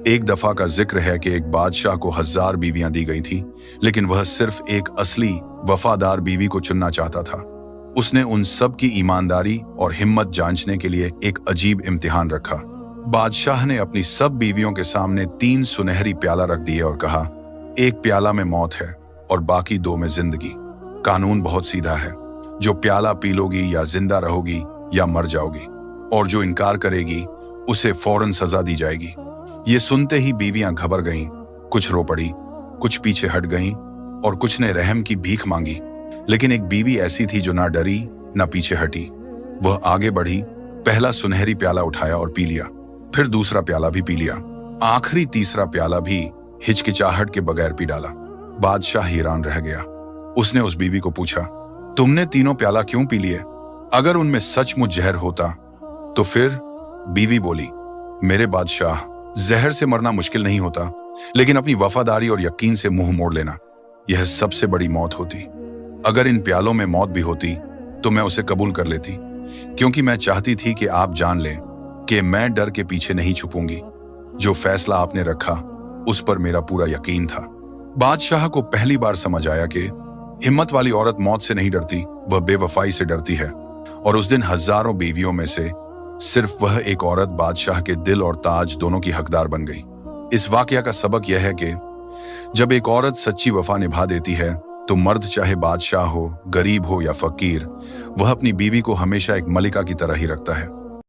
एक दफा का जिक्र है कि एक बादशाह को 1000 बीवियां दी गई थी, लेकिन वह सिर्फ एक असली वफादार बीवी को चुनना चाहता था। उसने उन सब की ईमानदारी और हिम्मत जांचने के लिए एक अजीब इम्तिहान रखा। बादशाह ने अपनी सब बीवियों के सामने 3 सुनहरी प्याला रख दिए और कहा, एक प्याला में मौत है और बाकी 2 में जिंदगी। कानून बहुत सीधा है, जो प्याला पी लोगी या जिंदा रहोगी या मर जाओगी, और जो इनकार करेगी उसे फौरन सजा दी जाएगी। ये सुनते ही बीवियां घबरा गईं, कुछ रो पड़ी, कुछ पीछे हट गईं और कुछ ने रहम की भीख मांगी। लेकिन एक बीवी ऐसी थी जो ना डरी ना पीछे हटी। वह आगे बढ़ी, पहला सुनहरी प्याला उठाया और पी लिया, फिर दूसरा प्याला भी पी लिया, आखिरी तीसरा प्याला भी हिचकिचाहट के बगैर पी डाला। बादशाह हैरान रह गया। उसने उस बीवी को पूछा, तुमने तीनों प्याला क्यों पी लिए? अगर उनमें सचमुच जहर होता तो फिर? बीवी बोली, मेरे बादशाह, जहर से मरना मुश्किल नहीं होता, लेकिन अपनी वफादारी और यकीन से मुंह मोड़ लेना, यह सबसे बड़ी मौत होती। अगर इन प्यालों में मौत भी होती तो मैं उसे कबूल कर लेती, क्योंकि मैं चाहती थी कि आप जान लें कि मैं डर के पीछे नहीं छुपूंगी। जो फैसला आपने रखा उस पर मेरा पूरा यकीन था। बादशाह को पहली बार समझ आया कि हिम्मत वाली औरत मौत से नहीं डरती, वह बेवफाई से डरती है। और उस दिन हजारों बीवियों में से सिर्फ वह एक औरत बादशाह के दिल और ताज दोनों की हकदार बन गई। इस वाकया का सबक यह है कि जब एक औरत सच्ची वफा निभा देती है तो मर्द चाहे बादशाह हो, गरीब हो या फकीर, वह अपनी बीवी को हमेशा एक मलिका की तरह ही रखता है।